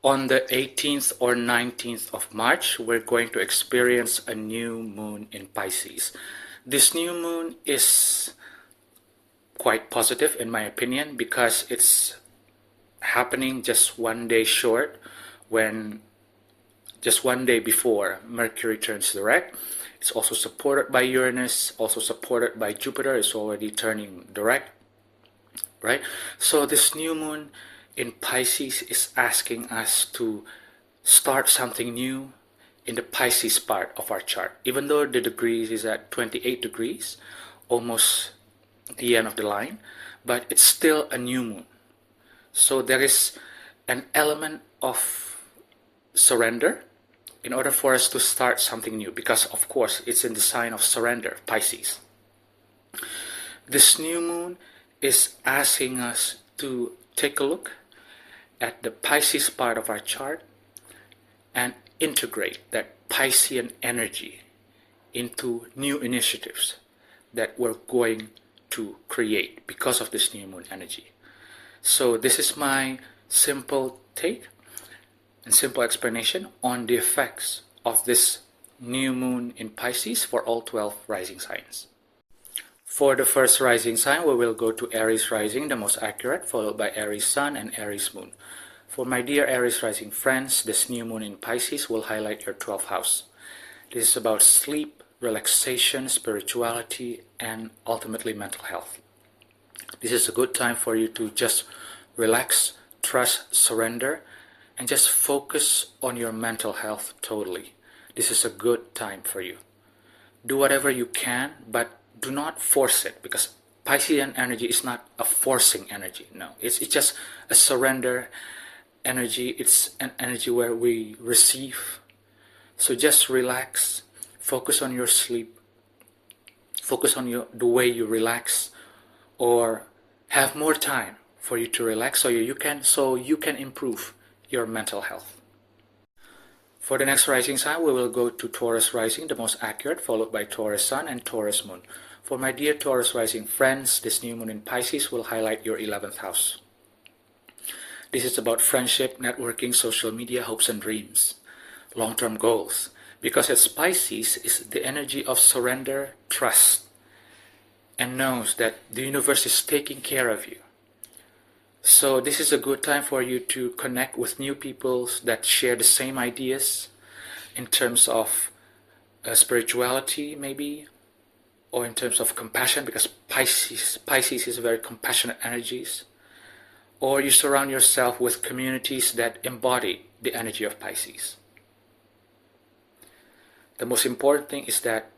On the 18th or 19th of March, we're going to experience a new moon in Pisces. This new moon is quite positive in my opinion because it's happening just one day short, when just one day before Mercury turns direct. It's also supported by Uranus, also supported by Jupiter. It's already turning direct, right? So this new moon in Pisces is asking us to start something new in the Pisces part of our chart. Even though the degrees is at 28 degrees, almost the end of the line, but it's still a new moon. So there is an element of surrender in order for us to start something new, because of course it's in the sign of surrender, Pisces. This new moon is asking us to take a look at the Pisces part of our chart and integrate that Piscean energy into new initiatives that we're going to create because of this new moon energy. So this is my simple take and simple explanation on the effects of this new moon in Pisces for all 12 rising signs. For the first rising sign, we will go to Aries rising, the most accurate, followed by Aries sun and Aries moon. For my dear Aries rising friends, this new moon in Pisces will highlight your 12th house. This is about sleep, relaxation, spirituality, and ultimately mental health. This is a good time for you to just relax, trust, surrender, and just focus on your mental health totally. This is a good time for you. Do whatever you can, but do not force it, because Piscean energy is not a forcing energy. No, it's just a surrender energy. It's an energy where we receive. So just relax, focus on your sleep, focus on the way you relax, or have more time for you to relax so you can improve your mental health. For the next rising sign, we will go to Taurus rising, the most accurate, followed by Taurus sun and Taurus moon. For my dear Taurus rising friends, this new moon in Pisces will highlight your 11th house. This is about friendship, networking, social media, hopes and dreams, long-term goals, because it's Pisces is the energy of surrender, trust, and knows that the universe is taking care of you. So this is a good time for you to connect with new people that share the same ideas in terms of spirituality maybe, or in terms of compassion, because Pisces is very compassionate energies. Or you surround yourself with communities that embody the energy of Pisces. The most important thing is that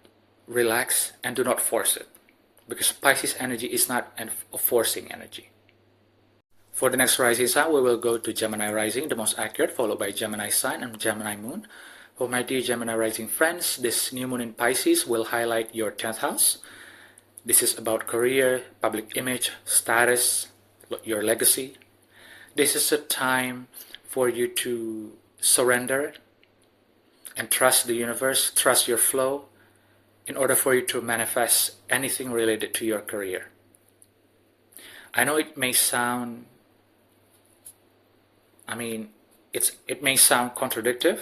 relax and do not force it, because Pisces energy is not a forcing energy. For the next rising sign, we will go to Gemini rising, the most accurate, followed by Gemini sun and Gemini moon. For my dear Gemini rising friends, this new moon in Pisces will highlight your 10th house. This is about career, public image, status, your legacy. This is a time for you to surrender and trust the universe, trust your flow, in order for you to manifest anything related to your career. I know it may sound, it may sound contradictory,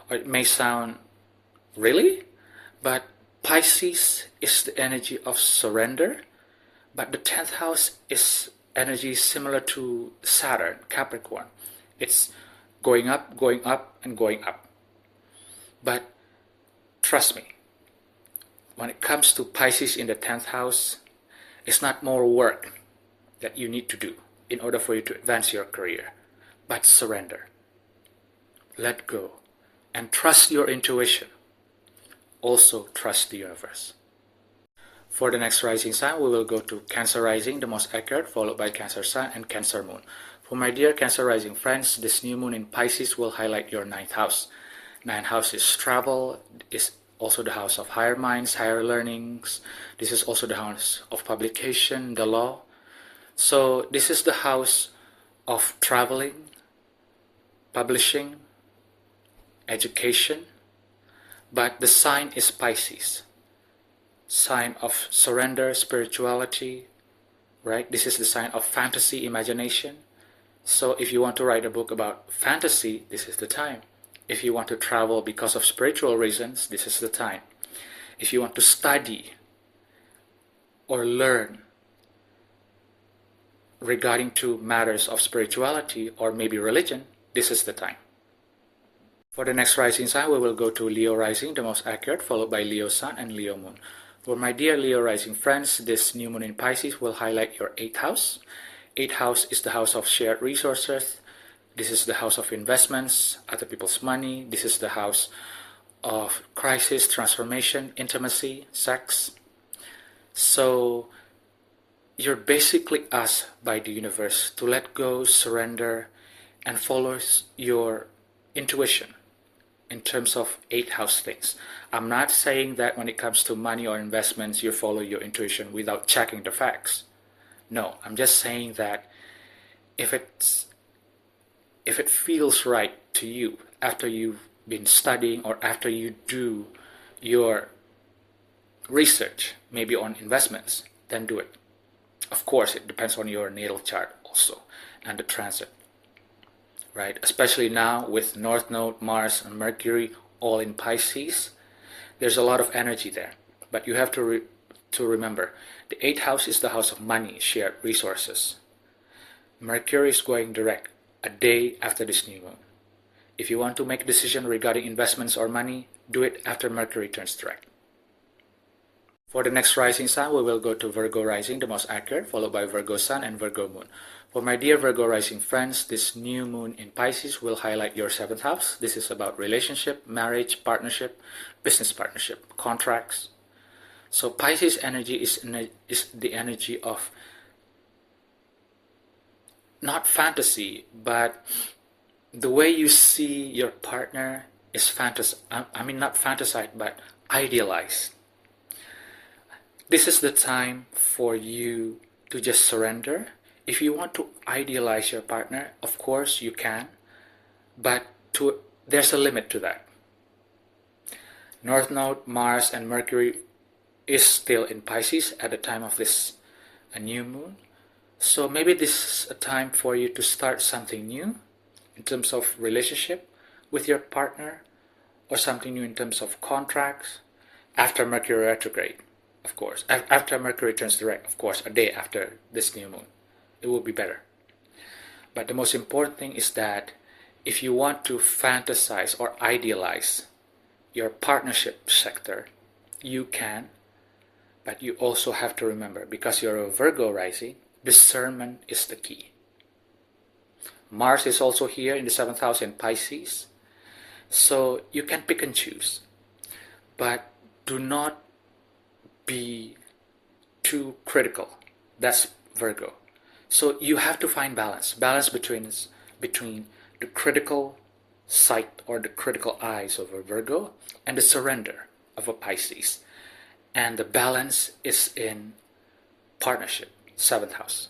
or it may sound really, but Pisces is the energy of surrender, but the 10th house is energy similar to Saturn, Capricorn. It's going up, and going up. But trust me, when it comes to Pisces in the 10th house, it's not more work that you need to do in order for you to advance your career, but surrender. Let go and trust your intuition. Also trust the universe. For the next rising sign, we will go to Cancer rising, the most accurate, followed by Cancer sun and Cancer moon. For my dear Cancer rising friends, this new moon in Pisces will highlight your 9th house. 9th house is travel, is also the house of higher minds, higher learnings. This is also the house of publication, the law. So this is the house of traveling, publishing, education, but the sign is Pisces. Sign of surrender, spirituality, right? This is the sign of fantasy, imagination. So if you want to write a book about fantasy, this is the time. If you want to travel because of spiritual reasons, this is the time. If you want to study or learn regarding to matters of spirituality or maybe religion, this is the time. For the next rising sign, we will go to Leo rising, the most accurate, followed by Leo sun and Leo moon. For my dear Leo rising friends, this new moon in Pisces will highlight your 8th house. 8th house is the house of shared resources. This is the house of investments, other people's money. This is the house of crisis, transformation, intimacy, sex. So you're basically asked by the universe to let go, surrender, and follow your intuition in terms of 8th house things. I'm not saying that when it comes to money or investments, you follow your intuition without checking the facts. No, I'm just saying that if it feels right to you after you've been studying or after you do your research, maybe on investments, then do it. Of course, it depends on your natal chart also and the transit. Right, especially now with North Node, Mars, and Mercury all in Pisces, there's a lot of energy there. But you have to remember, the 8th house is the house of money, shared resources. Mercury is going direct a day after this new moon. If you want to make a decision regarding investments or money, do it after Mercury turns direct. For the next rising sign, we will go to Virgo rising, the most accurate, followed by Virgo sun and Virgo moon. For my dear Virgo rising friends, this new moon in Pisces will highlight your 7th house. This is about relationship, marriage, partnership, business partnership, contracts. So Pisces energy is the energy of not fantasy, but the way you see your partner is not fantasize, but idealized. This is the time for you to just surrender. If you want to idealize your partner, of course you can, but there's a limit to that. North Node, Mars, and Mercury is still in Pisces at the time of this new moon. So maybe this is a time for you to start something new in terms of relationship with your partner, or something new in terms of contracts after Mercury retrograde. Of course, after Mercury turns direct, of course, a day after this new moon, it will be better. But the most important thing is that if you want to fantasize or idealize your partnership sector, you can, but you also have to remember, because you're a Virgo rising, discernment is the key. Mars is also here in the 7th house in Pisces, so you can pick and choose, but do not be too critical. That's Virgo. So you have to find balance between the critical sight or the critical eyes of a Virgo and the surrender of a Pisces. And the balance is in partnership, 7th house.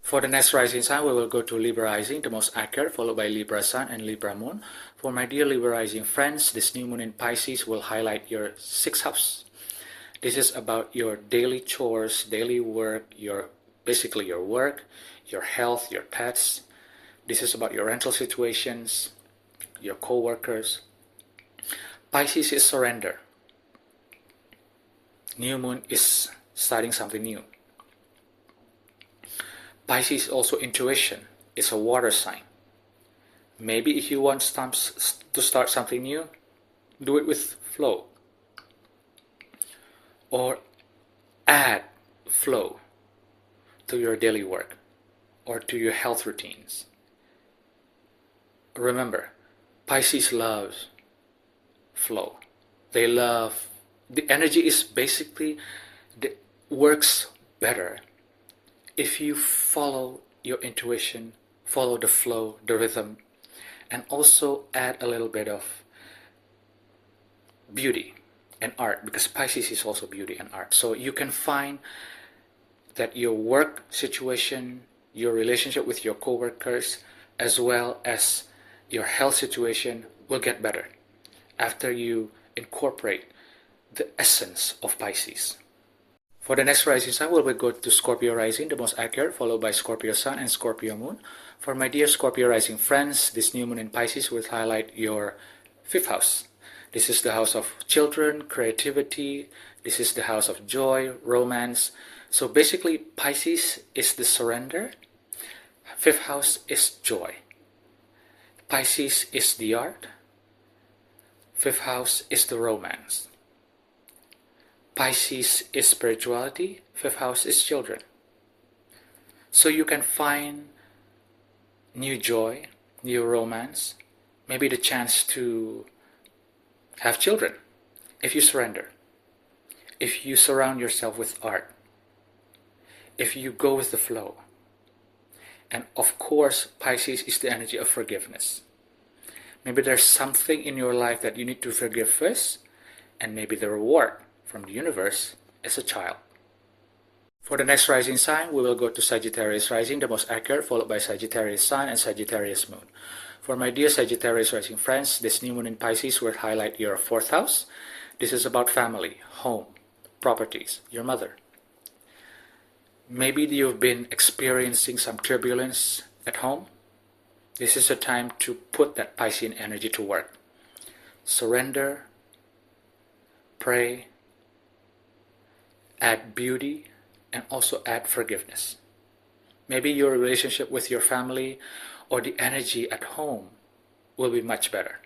For the next rising sign, we will go to Libra rising, the most accurate, followed by Libra sun and Libra moon. For my dear Libra rising friends, this new moon in Pisces will highlight your 6th house. This is about your daily chores, daily work, basically your work, your health, your pets. This is about your rental situations, your co-workers. Pisces is surrender. New moon is starting something new. Pisces is also intuition. It's a water sign. Maybe if you want to start something new, do it with flow. Or add flow to your daily work or to your health routines. Remember, Pisces loves flow. The energy is basically, works better if you follow your intuition, follow the flow, the rhythm, and also add a little bit of beauty and art, because Pisces is also beauty and art. So you can find that your work situation, your relationship with your co-workers, as well as your health situation will get better after you incorporate the essence of Pisces. For the next rising sign, we will go to Scorpio rising, the most accurate, followed by Scorpio sun and Scorpio moon. For my dear Scorpio rising friends, this new moon in Pisces will highlight your fifth house. This is the house of children, creativity. This is the house of joy, romance. So basically, Pisces is the surrender. Fifth house is joy. Pisces is the art. Fifth house is the romance. Pisces is spirituality. Fifth house is children. So you can find new joy, new romance, maybe the chance to have children if you surrender, if you surround yourself with art, if you go with the flow. And of course, Pisces is the energy of forgiveness. Maybe there's something in your life that you need to forgive first, and maybe the reward from the universe is a child. For the next rising sign, we will go to Sagittarius rising, the most accurate, followed by Sagittarius sun and Sagittarius moon. For my dear Sagittarius rising friends, this new moon in Pisces will highlight your fourth house. This is about family, home, properties, your mother. Maybe you've been experiencing some turbulence at home. This is a time to put that Piscean energy to work. Surrender, pray, add beauty, and also add forgiveness. Maybe your relationship with your family or the energy at home will be much better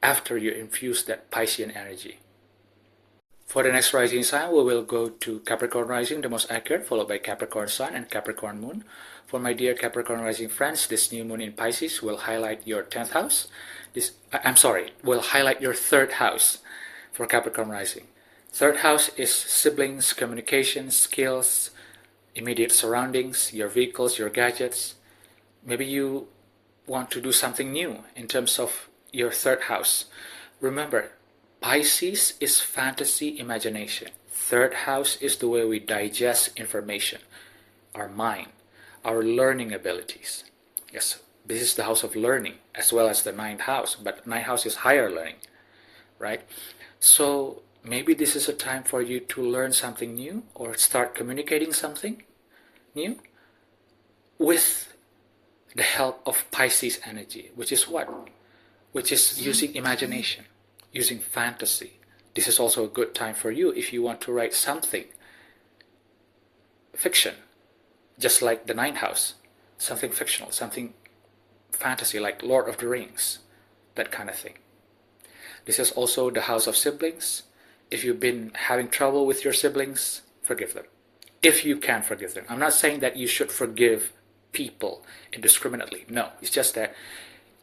after you infuse that Piscean energy. For the next rising sign, we will go to Capricorn rising, the most accurate, followed by Capricorn sun and Capricorn moon. For my dear Capricorn rising friends, this new moon in Pisces will highlight your 10th house. Will highlight your third house for Capricorn rising. Third house is siblings, communication, skills, immediate surroundings, your vehicles, your gadgets. Maybe you want to do something new in terms of your third house. Remember, Pisces is fantasy, imagination. Third house is the way we digest information, our mind, our learning abilities. Yes, this is the house of learning as well as the ninth house, but ninth house is higher learning, right? So maybe this is a time for you to learn something new or start communicating something new with the help of Pisces energy, which is what? Which is using imagination, using fantasy. This is also a good time for you if you want to write something, fiction, just like the ninth house, something fictional, something fantasy like Lord of the Rings, that kind of thing. This is also the house of siblings. If you've been having trouble with your siblings, forgive them. If you can forgive them. I'm not saying that you should forgive people indiscriminately. No, it's just that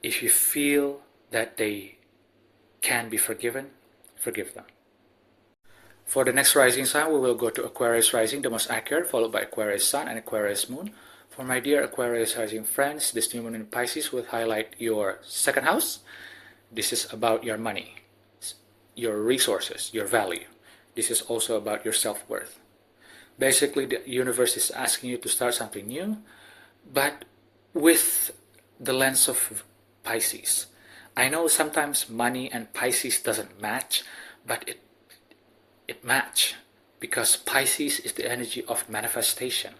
if you feel that they can be forgiven, forgive them. For the next rising sign, we will go to Aquarius rising, the most accurate, followed by Aquarius sun and Aquarius moon. For my dear Aquarius rising friends, this new moon in Pisces will highlight your second house. This is about your money, your resources, your value. This is also about your self-worth. Basically, the universe is asking you to start something new, but with the lens of Pisces. I know sometimes money and Pisces doesn't match, but it match because Pisces is the energy of manifestation.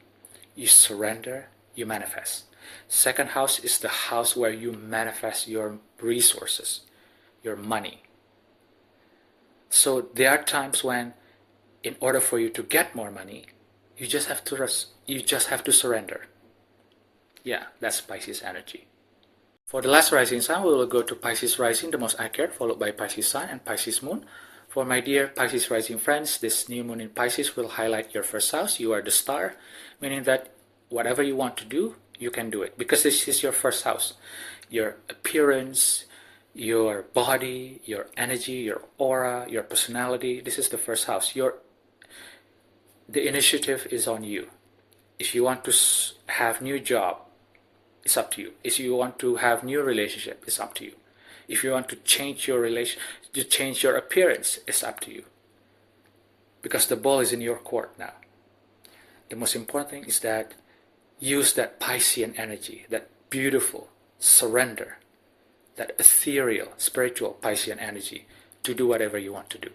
You surrender, you manifest. Second house is the house where you manifest your resources, your money. So there are times when, in order for you to get more money, you just have to surrender. Yeah, that's Pisces energy. For the last rising sign, we will go to Pisces rising, the most accurate, followed by Pisces sun and Pisces moon. For my dear Pisces rising friends, this new moon in Pisces will highlight your first house. You are the star, meaning that whatever you want to do, you can do it because this is your first house. Your appearance, your body, your energy, your aura, your personality, this is the first house. The initiative is on you. If you want to have new job, it's up to you. If you want to have new relationship, it's up to you. If you want to change your change your appearance, it's up to you. Because the ball is in your court now. The most important thing is that use that Piscean energy, that beautiful surrender, that ethereal, spiritual Piscean energy to do whatever you want to do.